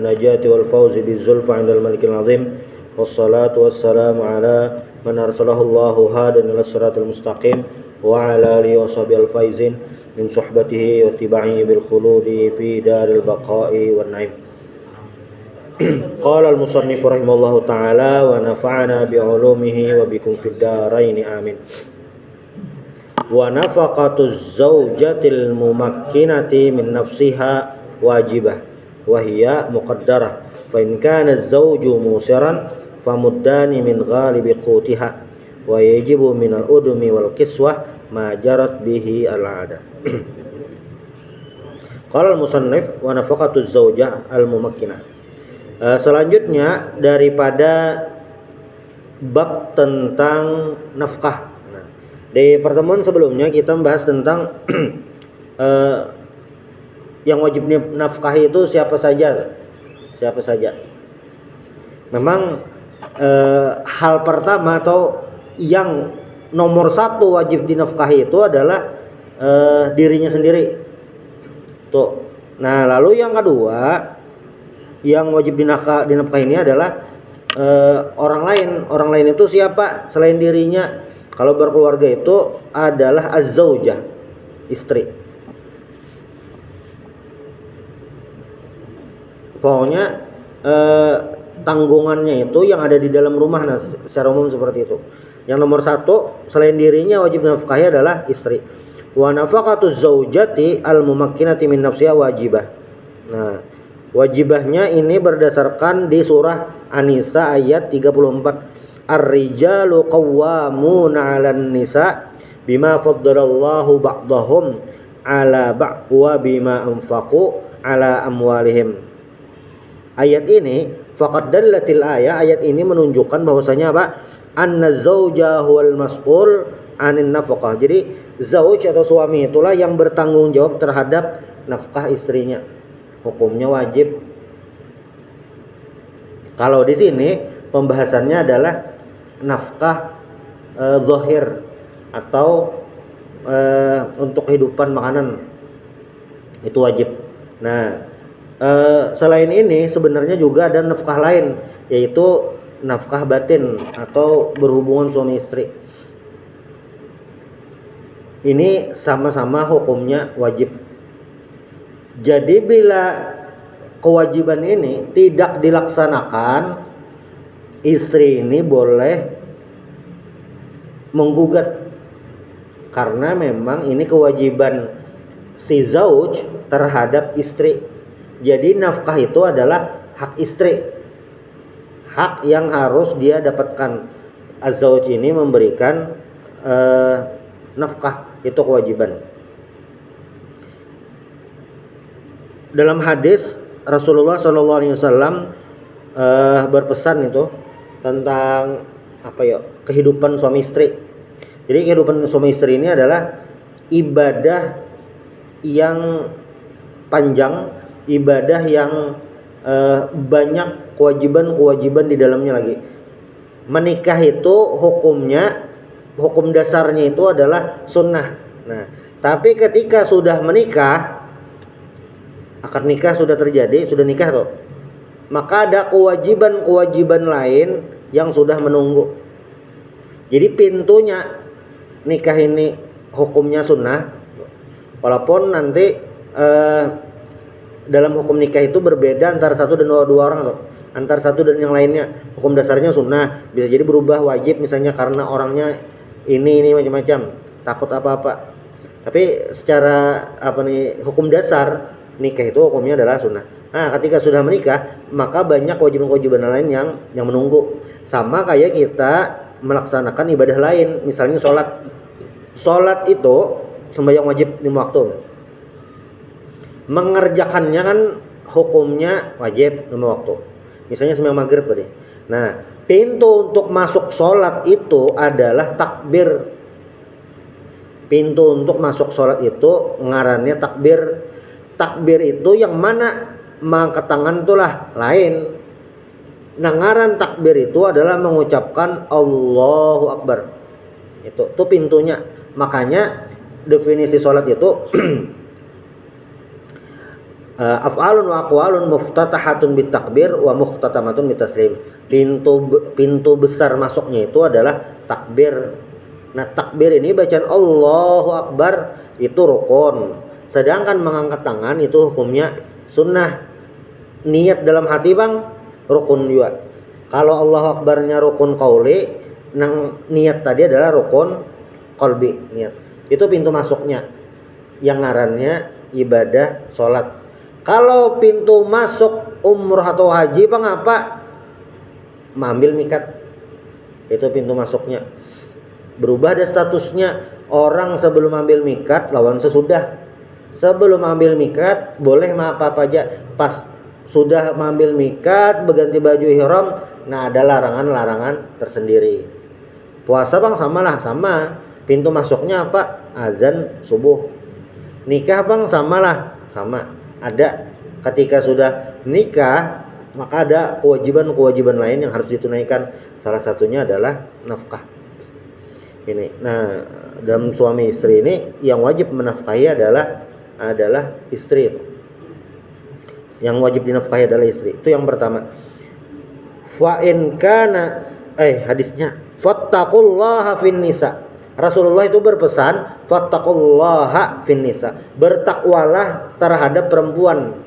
النجاة والفوز بالزلفى عند الملك العظيم والصلاة والسلام على من أرسله الله هادًا إلى الصراط المستقيم وعلى آله وصحبه الفائزين من صحبته واتباعه بالخلود في دار البقاء والنعيم. قال المصنف رحمه الله تعالى ونفعنا بعلومه وبكم في الدارين آمين. ونفقة الزوجة الممكنة من نفسها واجبة وهي مقدرة فإن كان الزوج موسرا فمدان من غالب قوتها ويجب من الأدم والكسوة ما جرت به العادة. قال المصنف ونفقة الزوجة الممكنة. Selanjutnya daripada bab tentang nafkah. Di pertemuan sebelumnya kita membahas tentang yang wajib nafkahi itu siapa saja. Memang hal pertama atau yang nomor satu wajib dinafkahi itu adalah dirinya sendiri. Tuh. Nah, lalu yang kedua yang wajib dinafkahi ini adalah orang lain. Orang lain itu siapa selain dirinya? Kalau berkeluarga itu adalah az-zaujah, istri. Pokoknya tanggungannya itu yang ada di dalam rumah. Nah, secara umum seperti itu. Yang nomor satu selain dirinya wajib dinafkahi adalah istri. Wa nafaqatuz zaujati al-mumakkinati min nafsiha wajibah. Nah, wajibahnya ini berdasarkan di surah An-Nisa ayat 34. Ar-rijalu qawwamuna 'alan nisa bima faddalallahu ba'dahum 'ala ba'd wa bima anfaqu 'ala amwalihim. Ayat ini faqad dallatil ayat ini menunjukkan bahwasanya apa? Anna zauja huwal mas'ul 'anin nafaqah. Jadi zauj atau suami itulah yang bertanggung jawab terhadap nafkah istrinya. Hukumnya wajib. Kalau di sini pembahasannya adalah nafkah zahir atau untuk kehidupan makanan itu wajib. Nah, selain ini sebenarnya juga ada nafkah lain, yaitu nafkah batin atau berhubungan suami istri. Ini sama-sama hukumnya wajib. Jadi bila kewajiban ini tidak dilaksanakan, istri ini boleh menggugat karena memang ini kewajiban si zauj terhadap istri. Jadi nafkah itu adalah hak istri, hak yang harus dia dapatkan. Az-zauj ini memberikan nafkah, itu kewajiban. Dalam hadis Rasulullah SAW berpesan itu tentang kehidupan suami istri. Jadi kehidupan suami istri ini adalah ibadah yang panjang, ibadah yang banyak kewajiban di dalamnya lagi. Menikah itu hukum dasarnya itu adalah sunnah. Nah, tapi ketika sudah menikah, akad nikah sudah terjadi, sudah nikah tuh, maka ada kewajiban lain yang sudah menunggu. Jadi pintunya nikah ini hukumnya sunnah, walaupun nanti dalam hukum nikah itu berbeda antara satu dan dua orang tuh, antara satu dan yang lainnya. Hukum dasarnya sunnah, bisa jadi berubah wajib misalnya karena orangnya ini macam-macam, takut apa-apa. Tapi secara hukum dasar nikah itu hukumnya adalah sunnah. Nah, ketika sudah menikah, maka banyak kewajiban-kewajiban lain yang menunggu. Sama kayak kita melaksanakan ibadah lain, misalnya sholat. Sholat itu sembahyang wajib 5 waktu. Mengerjakannya kan hukumnya wajib 5 waktu. Misalnya sembahyang maghrib tadi. Nah, pintu untuk masuk sholat itu adalah takbir. Pintu untuk masuk sholat itu ngarannya takbir. Takbir itu yang mana mengangkat tangan itulah lain. Nah, ngaran takbir itu adalah mengucapkan Allahu Akbar. Itu pintunya. Makanya definisi sholat itu af'alun wa aqwalun muftatahatun bitakbir wa muhtatamatun bitaslim. Pintu besar masuknya itu adalah takbir. Nah, takbir ini bacaan Allahu Akbar itu rukun. Sedangkan mengangkat tangan itu hukumnya sunnah. Niat dalam hati bang rukun juga. Kalau Allahu Akbarnya rukun qauli, niat tadi adalah rukun qalbi, niat. Itu pintu masuknya. Yang ngarannya ibadah sholat. Kalau pintu masuk umroh atau haji bang apa? Mengambil mikat. Itu pintu masuknya. Berubah ada statusnya. Orang sebelum ambil mikat lawan sesudah. Sebelum ambil mikat boleh apa aja. Pas sudah mengambil mikat berganti baju ihram, nah ada larangan-larangan tersendiri. Puasa bang samalah, sama. Pintu masuknya apa? Azan subuh. Nikah bang samalah, sama. Ada ketika sudah nikah maka ada kewajiban-kewajiban lain yang harus ditunaikan. Salah satunya adalah nafkah. Ini. Nah, dalam suami istri ini yang wajib menafkahi adalah istri. Yang wajib dinafkahi adalah istri. Itu yang pertama. Fa in kana hadisnya fattaqullaha fin nisa. Rasulullah itu berpesan fattaqullaha fin nisa. Bertakwalah terhadap perempuan.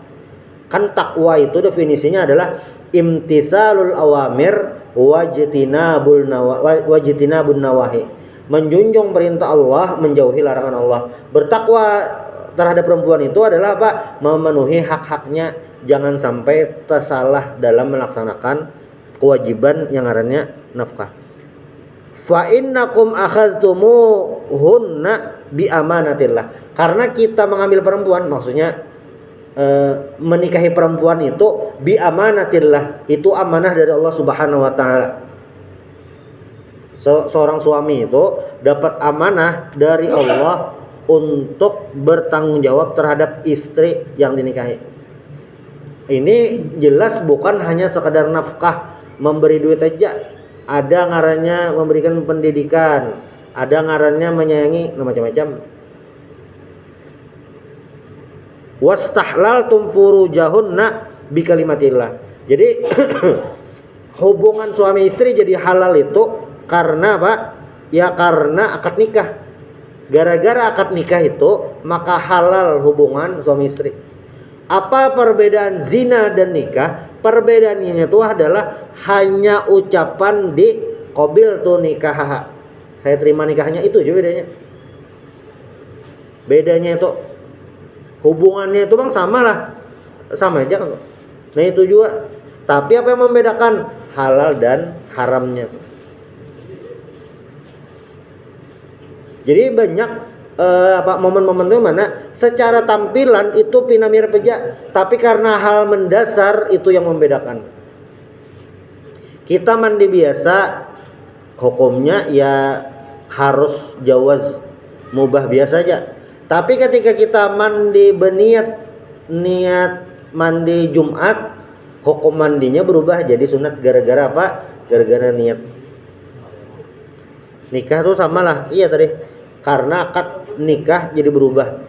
Kan takwa itu definisinya adalah imtitsalul awamir wajtinabun nawahi. Menjunjung perintah Allah, menjauhi larangan Allah. Bertakwa terhadap perempuan itu adalah apa? Memenuhi hak-haknya, jangan sampai tersalah dalam melaksanakan kewajiban yang ngarannya nafkah. Fa innakum akhadtumuhunna bi amanatillah. Karena kita mengambil perempuan, maksudnya menikahi perempuan itu bi amanatillah, itu amanah dari Allah Subhanahu wa taala. Seorang suami itu dapat amanah dari Allah untuk bertanggung jawab terhadap istri yang dinikahi. Ini jelas bukan hanya sekadar nafkah, memberi duit aja. Ada ngarannya memberikan pendidikan, ada ngarannya menyayangi, macam-macam. Wastahlaltum furujahunna bi kalimatillah. Jadi hubungan suami istri jadi halal itu karena apa? Ya karena akad nikah. Gara-gara akad nikah itu maka halal hubungan suami istri. Apa perbedaan zina dan nikah? Perbedaannya itu adalah hanya ucapan di qabil tu nikah. Saya terima nikahnya, itu aja bedanya. Bedanya itu hubungannya itu bang sama lah, sama aja kan. Nah itu juga. Tapi apa yang membedakan? Halal dan haramnya. Jadi banyak momen-momen itu mana secara tampilan itu pina mirip aja, tapi karena hal mendasar itu yang membedakan. Kita mandi biasa hukumnya ya harus jawaz mubah biasa aja. Tapi ketika kita mandi niat mandi Jumat, hukum mandinya berubah jadi sunat gara-gara apa? Gara-gara niat. Nikah tuh sama lah, iya tadi. Karena akad nikah jadi berubah.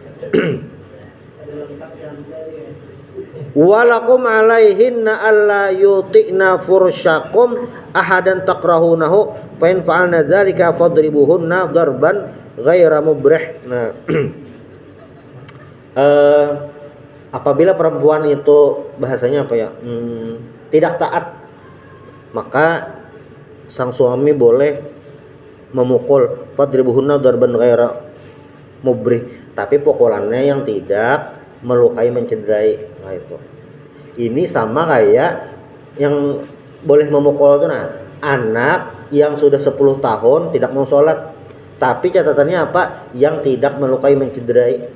Walakum alaihinna alla yuti'na fursyakum ahadan takrahunahu fa in fa'alna dzalika fadribuhunna darban ghaira mubrih. Nah, apabila perempuan itu bahasanya apa ya? Tidak taat, maka sang suami boleh memukul, fadribuhunna darban ghaira mubrih, tapi pukulannya yang tidak melukai, mencederai. Nah itu. Ini sama kayak yang boleh memukul itu anak yang sudah 10 tahun tidak mau sholat. Tapi catatannya apa? Yang tidak melukai, mencederai.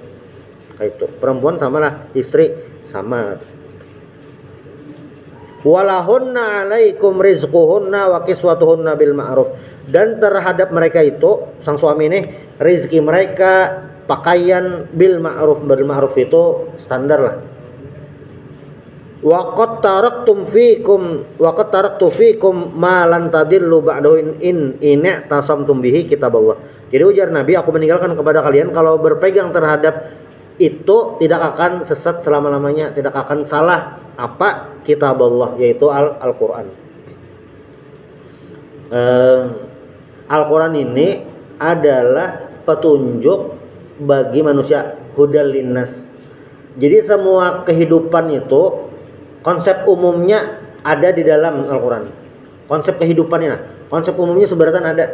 Kayak itu. Perempuan samalah, istri sama. Walahunna alaikum rizquhunna wa kiswatuhunna bil ma'ruf. Dan terhadap mereka itu sang suami ini rezeki mereka, pakaian bil ma'ruf. Bil ma'ruf itu standar lah. Wa qad taraktu fikum ma lan tadillu ba'dahu in tasamtum bihi kitaballah. Jadi ujar Nabi, aku meninggalkan kepada kalian kalau berpegang terhadap itu tidak akan sesat selama-lamanya, tidak akan salah apa kitab Allah, yaitu Al-Qur'an. Al-Qur'an ini adalah petunjuk bagi manusia, hudal linnas. Jadi semua kehidupan itu konsep umumnya ada di dalam Al-Qur'an. Konsep kehidupannya, nah, konsep umumnya sebenarnya ada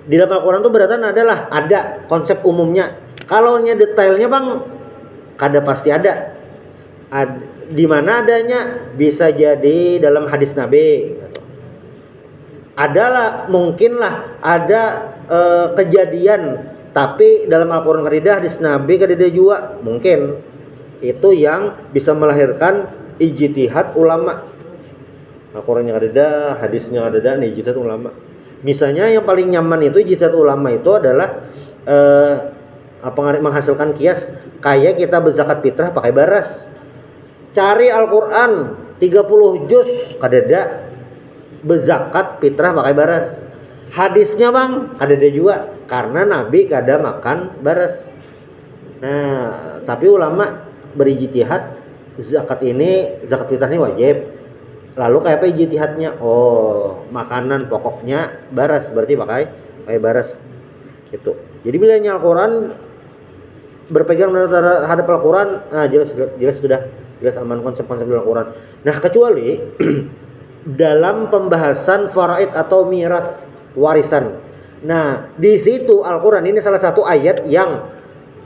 di dalam Al-Qur'an tuh berarti adalah ada konsep umumnya. Kalau nya detailnya Bang, kada pasti ada. Di mana adanya bisa jadi dalam hadis Nabi. Adalah mungkinlah ada kejadian, tapi dalam Al-Qur'an kadida hadis Nabi kadida juga mungkin. Itu yang bisa melahirkan ijtihad ulama. Al-Qur'annya kadida, hadisnya kadida, ijtihad ulama. Misalnya yang paling nyaman itu ijtihad ulama itu adalah menghasilkan kias kayak kita berzakat fitrah pakai baras. Cari Al-Qur'an 30 juz kadada berzakat fitrah pakai baras. Hadisnya Bang kadada juga karena Nabi kada makan baras. Nah, tapi ulama berijtihad zakat fitrah ini wajib. Lalu kayak apa ijtihadnya? Oh, makanan pokoknya baras, berarti pakai baras. Itu. Jadi bila Al-Qur'an berpegang terhadap Al-Qur'an, nah jelas aman konsep-konsep Al-Qur'an. Nah, kecuali dalam pembahasan faraid atau miras, warisan. Nah, di situ Al-Qur'an ini salah satu ayat yang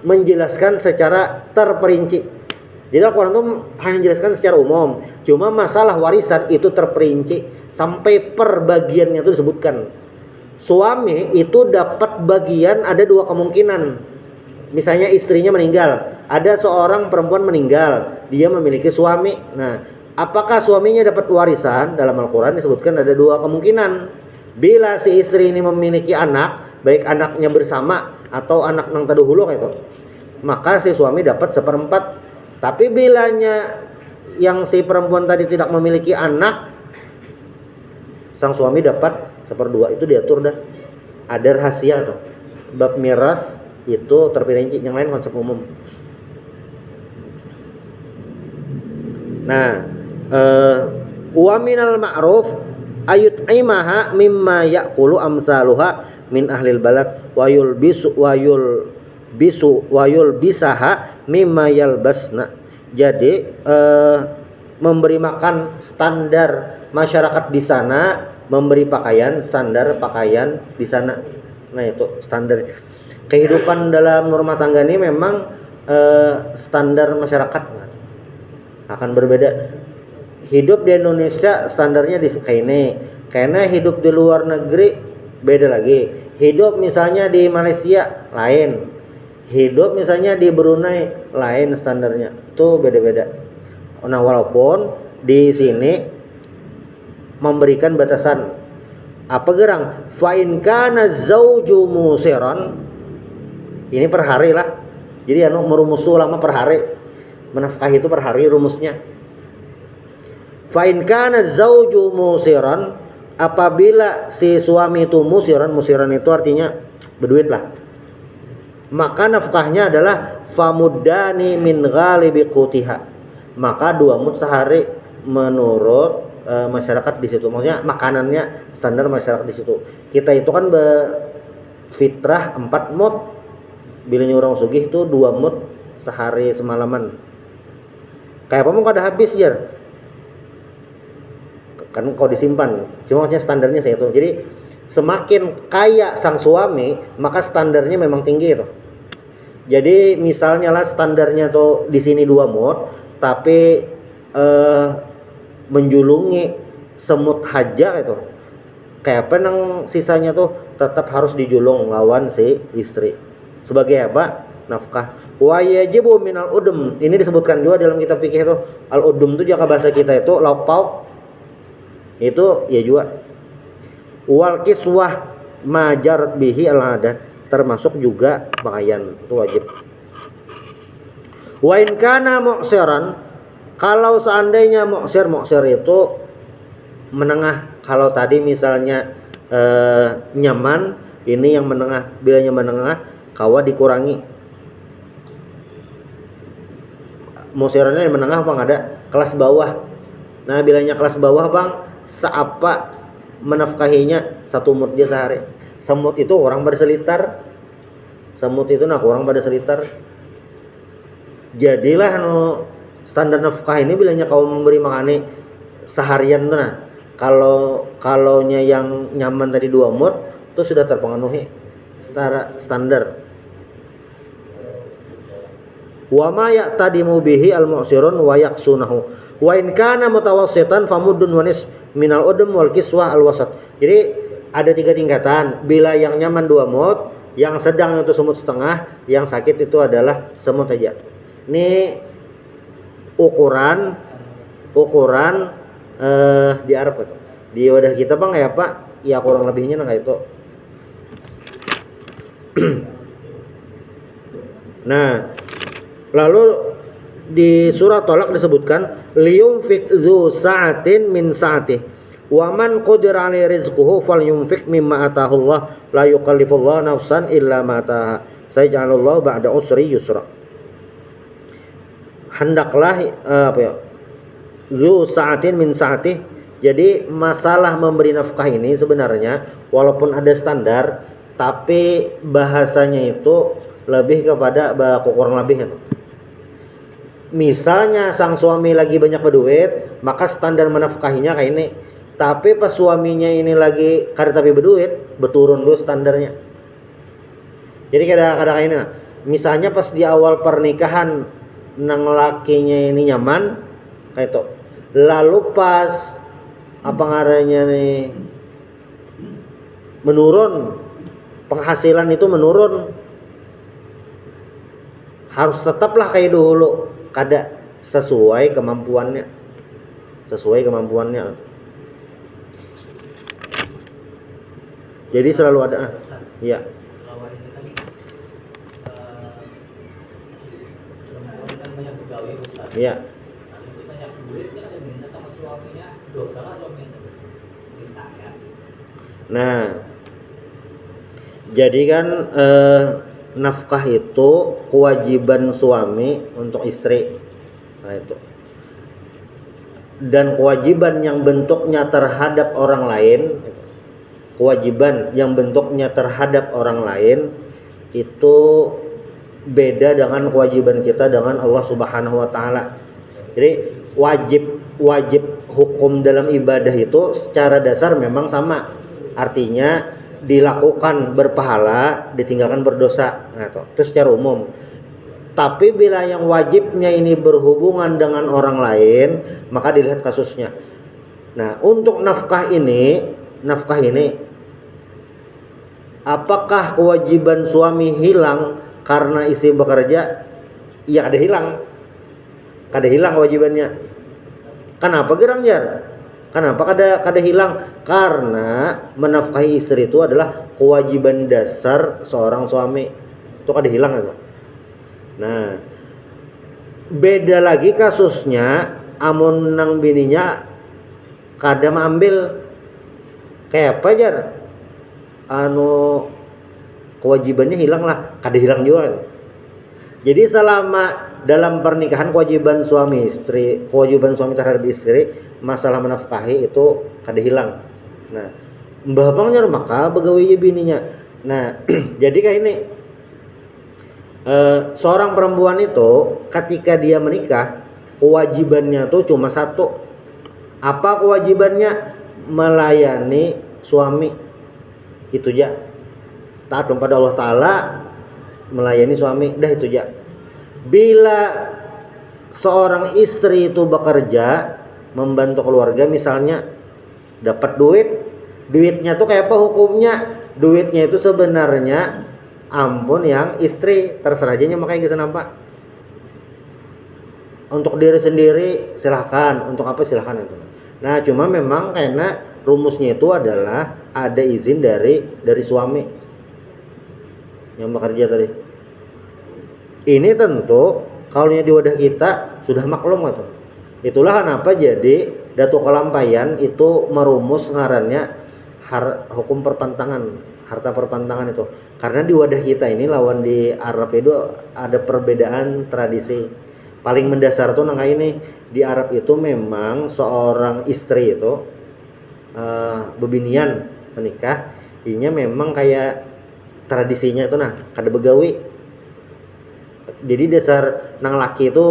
menjelaskan secara terperinci. Jadi Al-Qur'an itu hanya menjelaskan secara umum. Cuma masalah warisan itu terperinci sampai per bagiannya itu disebutkan. Suami itu dapat bagian ada dua kemungkinan. Misalnya istrinya meninggal, ada seorang perempuan meninggal, dia memiliki suami. Nah, apakah suaminya dapat warisan? Dalam Al-Qur'an disebutkan ada dua kemungkinan. Bila si istri ini memiliki anak, baik anaknya bersama atau anak nang taduhulu kayak itu, maka si suami dapat 1/4. Tapi bilanya yang si perempuan tadi tidak memiliki anak, sang suami dapat 1/2. Itu diatur dah. Ada rahasia tuh. Bab miras itu terperinci, yang lain konsep umum. Nah, wa minal ma'ruf ayut'imaha mimma ya'kulu amsaluha min ahlil balad wa yulbisaha mimma yalbasna. Jadi memberi makan standar masyarakat di sana, memberi pakaian standar pakaian di sana. Nah, itu standar kehidupan dalam rumah tangga ini memang standar masyarakat akan berbeda. Hidup di Indonesia standarnya di kayak ini, karena hidup di luar negeri beda lagi. Hidup misalnya di Malaysia lain, hidup misalnya di Brunei lain standarnya, itu beda-beda. Nah, walaupun di sini memberikan batasan apa gerang fa in kana zauju musiran, ini per hari lah. Jadi merumus tuh ulama per hari, menafkahi itu per hari rumusnya. Fa in kana zauju musiran, apabila si suami itu musiran itu artinya berduit lah, maka nafkahnya adalah famuddani min ghalibi qutiha, maka 2 mud sehari menurut masyarakat di situ. Maksudnya makanannya standar masyarakat di situ. Kita itu kan fitrah 4 mud. Bilanya orang sugih itu 2 mud sehari semalaman. Kayak apa mau kada habis jar. Kan kau disimpan. Cuma maksudnya standarnya saya itu. Jadi semakin kaya sang suami, maka standarnya memang tinggi itu. Jadi misalnya lah standarnya tuh di sini 2 mud, tapi menjulungi semut haja itu. Kayak apa nang sisanya tuh tetap harus dijulung lawan si istri. Sebagai apa? Nafkah. Wa yajibu minal udum. Ini disebutkan juga dalam kitab fikih itu. Al udum itu jaka bahasa kita itu lauk pauk. Itu ya juga. Wal kiswah majarat bihi al ada, termasuk juga pakaian itu wajib. Wa in kana mu'siran, kalau seandainya mu'sir itu menengah. Kalau tadi misalnya nyaman, ini yang menengah. Bilanya menengah kawa dikurangi. musirannya yang menengah bang, ada kelas bawah. Nah bilanya kelas bawah bang, seapa menafkahinya 1 mud dia sehari. Semut itu orang pada selitar, semut itu nah orang pada selitar. Jadilah standar nafkah ini bilanya kau memberi makane seharian tuh nah. Kalaunya yang nyaman tadi 2 mud itu sudah terpenuhi secara standar. Wa ma ya'tadimu bihi al-mu'sirun wa yaqsunahu wa in kana mutawassitan famuddun wa nis minal udum wal kiswah al-wasat. Jadi ada 3 tingkatan. Bila yang nyaman 2 mud, yang sedang itu semut setengah, yang sakit itu adalah semut aja. Ini ukuran di Arab itu. Di wadah kita bang ya Pak, ya kurang lebihnya kayak itu. Nah, lalu di surah Tolak disebutkan liyunfik dzu sa'atin min sa'atih wa man qadira 'alaihi rizquhu falyunfik mimma ataahu Allah la yukallifullahu nafsan illa ma ataaha sayaj'alullahu ba'da usri yusra. Hendaklah dzu sa'atin min sa'atih. Jadi masalah memberi nafkah ini sebenarnya walaupun ada standar, tapi bahasanya itu lebih kepada kurang lebih. Misalnya sang suami lagi banyak berduit, maka standar menafkahinya kayak ini. Tapi pas suaminya ini lagi kada tapi berduit, berturun dulu standarnya. Jadi kadang-kadang ini nah, misalnya pas di awal pernikahan nang lakinya ini nyaman kayak itu. Lalu pas apa ngarannya nih menurun, penghasilan itu menurun, harus tetaplah kayak dulu, kada sesuai kemampuannya. Jadi selalu ada iya. Iya. Nah, jadi kan nafkah itu kewajiban suami untuk istri. Nah itu. Dan kewajiban yang bentuknya terhadap orang lain, itu beda dengan kewajiban kita dengan Allah Subhanahu wa taala. Jadi wajib hukum dalam ibadah itu secara dasar memang sama. Artinya dilakukan berpahala, ditinggalkan berdosa. Nah, itu secara umum. Tapi bila yang wajibnya ini berhubungan dengan orang lain, maka dilihat kasusnya. Nah, untuk nafkah ini apakah kewajiban suami hilang karena istri bekerja? Iya, ada hilang kewajibannya. Kenapa gerang jar? Kenapa kada hilang? Karena menafkahi istri itu adalah kewajiban dasar seorang suami. Itu kada hilang itu. Nah, beda lagi kasusnya amun nang bininya kada mengambil kayak apa jar? Kewajibannya hilang lah, kada hilang juga. Jadi selama dalam pernikahan kewajiban suami terhadap istri, masalah menafkahi itu kada hilang. Nah, mbah bangnya maka begawi bininya. Nah, jadi kayak ini seorang perempuan itu ketika dia menikah kewajibannya tuh cuma satu. Apa kewajibannya? Melayani suami. Itu aja. Taat kepada Allah Ta'ala, melayani suami, dah itu aja. Bila seorang istri itu bekerja membantu keluarga, misalnya dapat duitnya tuh kayak apa hukumnya? Duitnya itu sebenarnya ampun yang istri terserah aja makanya gitu nampak. Untuk diri sendiri silahkan, untuk apa silahkan itu. Nah cuma memang karena rumusnya itu adalah ada izin dari suami yang bekerja tadi. Ini tentu kalau di wadah kita sudah maklum gitu. Itulah kenapa jadi Datuk Kalampayan itu merumus ngarannya hukum perpantangan. Harta perpantangan itu karena di wadah kita ini lawan di Arab itu ada perbedaan tradisi. paling mendasar tuh nangka ini di Arab itu memang seorang istri itu bebinian menikah, inya memang kayak tradisinya itu kada begawi. Jadi dasar nang laki itu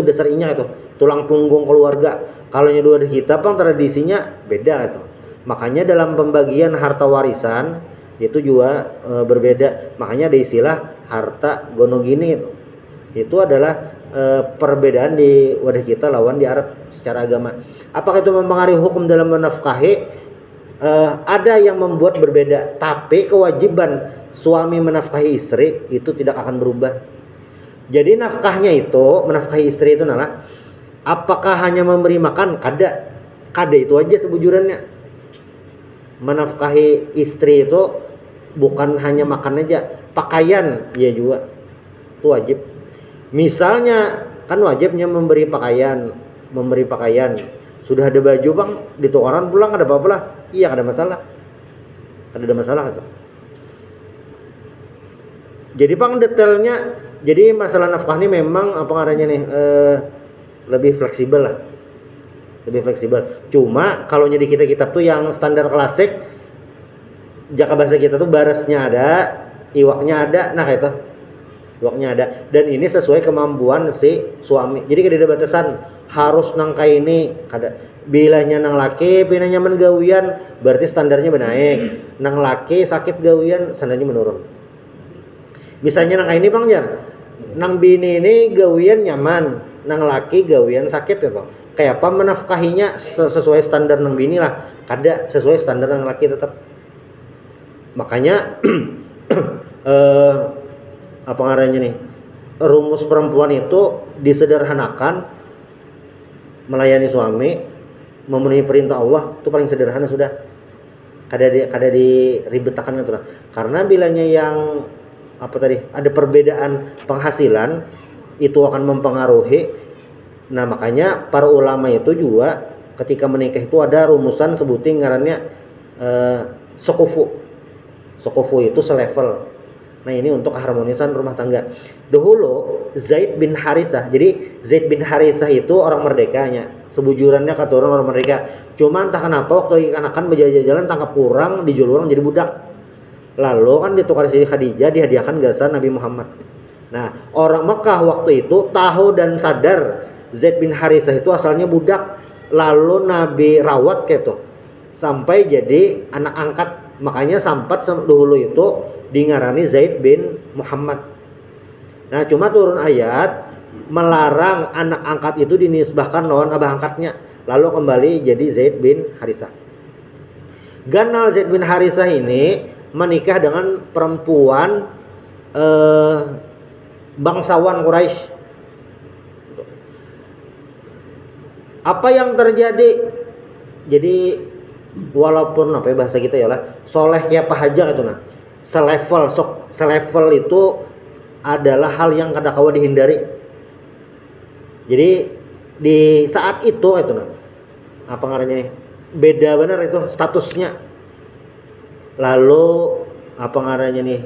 dasar inya itu tulang punggung keluarga. Kalau dua kita pang tradisinya beda itu. Makanya dalam pembagian harta warisan itu juga berbeda. Makanya ada istilah harta gonogini itu. Itu adalah perbedaan di wadah kita lawan di Arab secara agama. Apakah itu mempengaruhi hukum dalam menafkahi? Ada yang membuat berbeda, tapi kewajiban suami menafkahi istri itu tidak akan berubah. Jadi nafkahnya itu, menafkahi istri itu adalah apakah hanya memberi makan? Kada itu aja sebujurannya. Menafkahi istri itu bukan hanya makan aja, pakaian ya juga itu wajib. Misalnya kan wajibnya memberi pakaian. Sudah ada baju bang, ditukaran pulang ada apa-apa lah. Iya ada masalah. Ada masalah itu. Jadi bang detailnya, jadi masalah nafkah ini memang apa ngarannya nih lebih fleksibel lah. Lebih fleksibel. Cuma kalau di kitab-kitab tuh yang standar klasik, jaka bahasa kita tuh barasnya ada, iwaknya ada, nah kayak itu. Iwaknya ada. Dan ini sesuai kemampuan si suami. Jadi kada ada batasan harus nangka ini kada. Bilanya nang laki pinanya gawian berarti standarnya menaik. Nang laki sakit gawian standarnya menurun. Misalnya nang ini bang jar, nang bini ini gawian nyaman, nang laki gawian sakit itu. Kayak apa menafkahinya sesuai standar nang bini lah, kada sesuai standar nang laki tetap. Makanya apa ngarannya nih, rumus perempuan itu disederhanakan, melayani suami, memenuhi perintah Allah, itu paling sederhana sudah. Kada diribetakan itu lah. Karena bilanya yang apa tadi ada perbedaan penghasilan itu akan mempengaruhi. Nah makanya para ulama itu juga ketika menikah itu ada rumusan sebutin ngarannya sokufu itu selevel. Nah ini untuk keharmonisan rumah tangga. Dahulu Zaid bin Harithah. Jadi Zaid bin Harithah itu orang merdekanya. Sebujurannya kata orang merdeka. Cuma entah kenapa waktu akan berjalan-jalan tangkap kurang, dijual orang jadi budak. Lalu kan ditukar si Khadijah, dihadiahkan gasan Nabi Muhammad. Nah orang Mekah waktu itu tahu dan sadar Zaid bin Harithah itu asalnya budak. Lalu Nabi rawat gitu sampai jadi anak angkat. Makanya sampat dahulu itu dingarani Zaid bin Muhammad. Nah cuma turun ayat melarang anak angkat itu dinisbahkan lawan abah angkatnya, lalu kembali jadi Zaid bin Harithah. Ganal Zaid bin Harithah ini menikah dengan perempuan bangsawan Quraisy. Apa yang terjadi? Jadi walaupun apa ya bahasa kita ya lah, soleh kayak Pak Hajar itu nah. Selevel itu adalah hal yang kadang-kadang dihindari. Jadi di saat itu nah, apa ngarannya nih? Beda benar itu statusnya. Lalu apa ngarannya nih?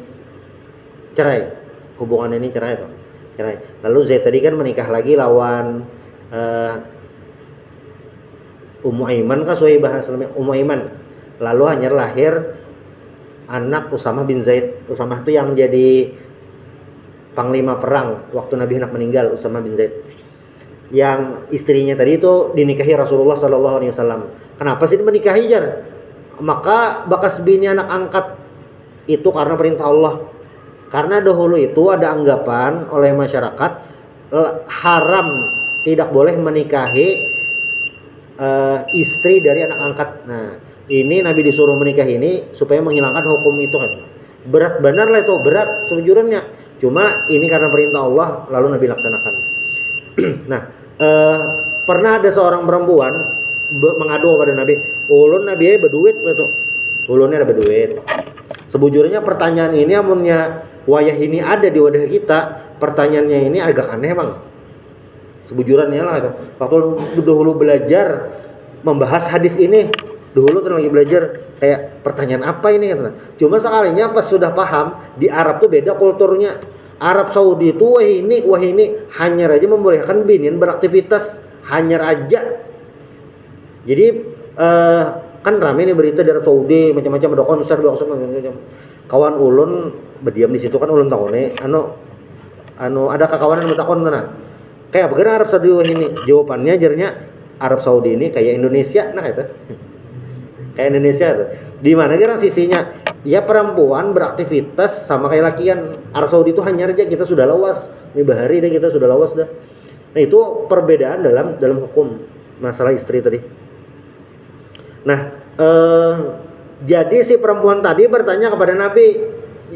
Cerai. Hubungan ini cerai itu. Cerai. Lalu Zaid tadi kan menikah lagi lawan Ummu Aiman kan sesuai bahasa Ummu Aiman. Lalu hanya lahir anak Usamah bin Zaid. Usamah itu yang jadi panglima perang waktu Nabi hendak meninggal, Usamah bin Zaid. Yang istrinya tadi itu dinikahi Rasulullah SAW. Kenapa sih menikahi jar? Maka bakas bini anak angkat itu karena perintah Allah. Karena dahulu itu ada anggapan oleh masyarakat haram, tidak boleh menikahi istri dari anak angkat. Nah ini Nabi disuruh menikah ini supaya menghilangkan hukum itu kan. Berat benar lah itu, berat sejujurnya. Cuma ini karena perintah Allah lalu Nabi laksanakan. Nah pernah ada seorang perempuan mengadu kepada Nabi, ulun Nabi berduit itu, ulunnya ada berduit. Sebujurnya pertanyaan ini amunnya wayah ini ada di wadah kita, pertanyaannya ini agak aneh bang. Sebujurannya lah itu. Waktu dahulu belajar membahas hadis ini, dahulu kan lagi belajar kayak pertanyaan apa ini kan. Cuma sekalinya pas sudah paham di Arab tuh beda kulturnya. Arab Saudi itu wah ini hanyar aja membolehkan binian beraktivitas hanyar aja. Jadi kan rame nih berita dari Arab Saudi macam-macam ada konser macam-macam. Kawan ulun berdiam di situ kan ulun tahu nih anu ada kekawanan yang takon mana kayak bagaimana Arab Saudi wah ini jawabannya jarnya Arab Saudi ini kayak Indonesia nah itu kayak Indonesia tuh di mana kira sisinya ya perempuan beraktivitas sama kayak lakian. Arab Saudi itu hanya aja kita sudah lawas ini bahari deh kita sudah lawas dah. Nah itu perbedaan dalam hukum masalah istri tadi. Nah jadi si perempuan tadi bertanya kepada Nabi,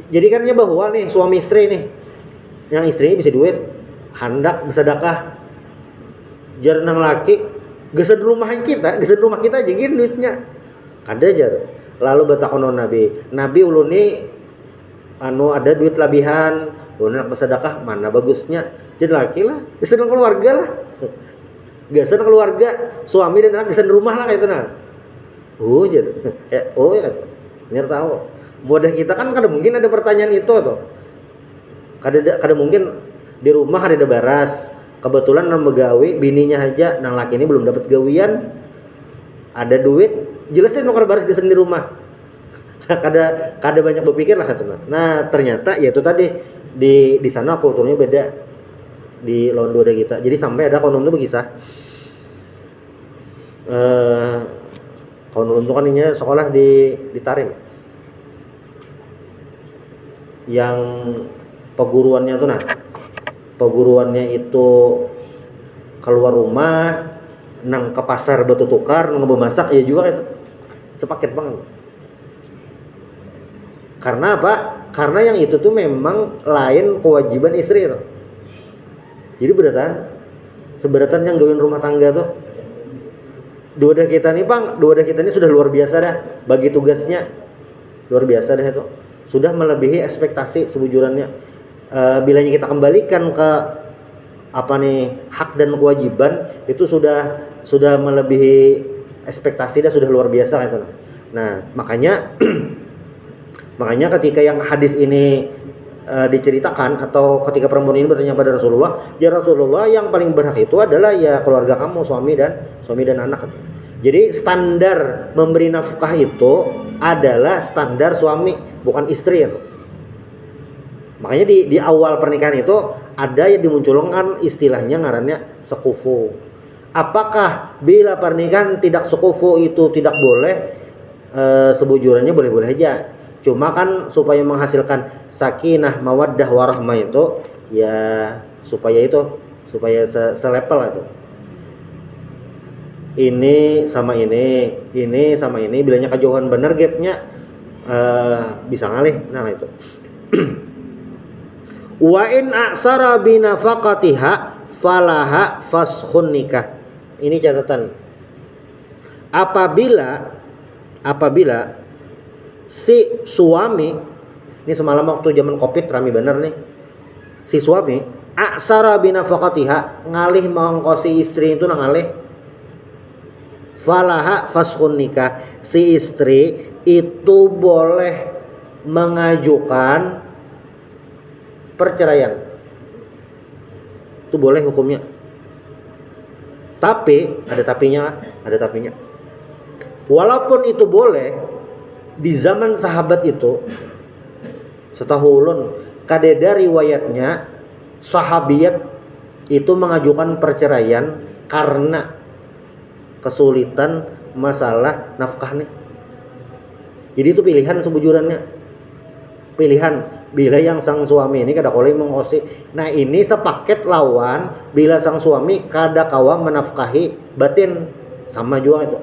jadi kan bahwa nih suami istri nih yang istrinya bisa duit handak bersedekah jar nang laki geus rumah kita aja gini duitnya kada jar. Lalu batakonon Nabi ulun ni anu ada duit labihan ulun nak bersedekah mana bagusnya jadi laki lah geus keluarga lah geus keluarga suami dan anak geus rumah lah kayak itu nah. Oh jadi ya biar tahu mudah kita kan kada mungkin ada pertanyaan itu tuh kada mungkin di rumah ada baras kebetulan nang begawi bininya aja nang laki ini belum dapat gawian ada duit jelas nu kada baras geus di rumah kada banyak berpikir lah katuna. Nah ternyata ya itu tadi di sana kulturnya beda di lawan dua kita jadi sampai ada konon tuh berkisah konon itu kan ini sekolah di Tarim yang peguruannya tuh peguruannya itu keluar rumah nang ke pasar batu tukar nang bemasak ya juga itu sepaket banget. Karena apa? Karena yang itu tuh memang lain kewajiban istri itu. Jadi seberatan yang gawin rumah tangga tuh dua kita nih sudah luar biasa dah bagi tugasnya luar biasa dah itu sudah melebihi ekspektasi sebujurannya. Bilanya kita kembalikan ke apa nih hak dan kewajiban itu sudah melebihi ekspektasi dah sudah luar biasa itu. Nah makanya ketika yang hadis ini diceritakan atau ketika perempuan ini bertanya pada Rasulullah, ya Rasulullah yang paling berhak itu adalah ya keluarga kamu suami dan anak. Jadi standar memberi nafkah itu adalah standar suami bukan istri. Makanya di awal pernikahan itu ada yang dimunculkan istilahnya ngarannya sekufu. Apakah bila pernikahan tidak sekufu itu tidak boleh? Sebujurannya boleh-boleh aja. Cuma kan supaya menghasilkan sakinah, mawaddah, warahmah itu ya supaya selevel itu. Ini sama ini bilanya kejauhan bener gapnya bisa ngalih. Nah itu. Wa in a'sara bi nafaqatiha falaha faskhun nikah. Ini catatan. Apabila si suami ini semalam waktu zaman Covid rame bener nih si suami aksara binafaqatiha ngalih mengongkosi istri itu ngalih falaha faskhun nikah si istri itu boleh mengajukan perceraian itu boleh hukumnya tapi ada tapinya walaupun itu boleh di zaman sahabat itu setahulun kadeda riwayatnya sahabiyat itu mengajukan perceraian karena kesulitan masalah nafkah nih. Jadi itu pilihan sebujurannya. Pilihan bila yang sang suami ini kada kolei mengosi. Nah ini sepaket lawan bila sang suami kada kawa menafkahi batin sama juga itu.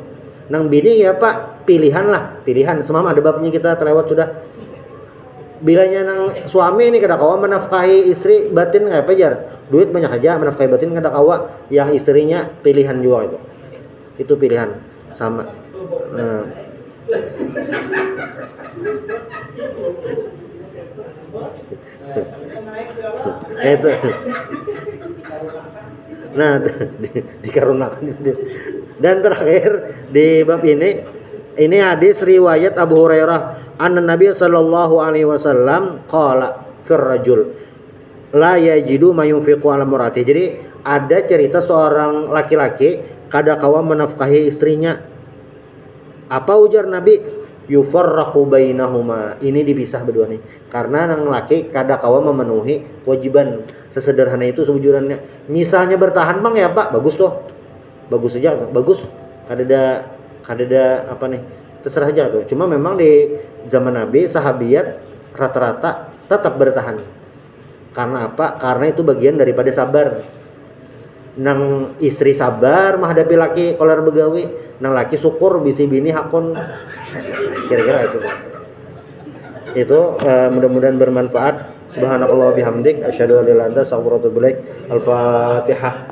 Nang bini ya Pak pilihan semama ada babnya kita terlewat sudah. Bilanya nang suami ini kada kawa menafkahi istri batin kayak apa jar duit banyak aja menafkahi batin kada kawa yang istrinya pilihan juga itu pilihan sama. Nah itu nah dikarunakan dan terakhir di bab ini hadis riwayat Abu Hurairah anna Nabi sallallahu alaihi wasallam qala fir rajul la yajidu mayunfiqu ala murati. Jadi ada cerita seorang laki-laki kada kawa menafkahi istrinya. Apa ujar Nabi? Yufarraqu bainahuma. Ini dipisah berdua nih. Karena nang laki kada kawa memenuhi kewajiban sesederhana itu sebujurannya. Misalnya bertahan Bang ya Pak, bagus tuh. Bagus aja, bagus. Kada ada apa nih? Terserah aja tuh. Cuma memang di zaman Nabi sahabiat rata-rata tetap bertahan. Karena apa? Karena itu bagian daripada sabar. Nang istri sabar menghadapi laki kolar begawi, nang laki syukur bisi bini hakon. Kira-kira itu mudah-mudahan bermanfaat. Subhanakallah bihamdik asyhadu an la ilaha illa anta astaghfiruka wa atubu ilaik. Al-Fatihah.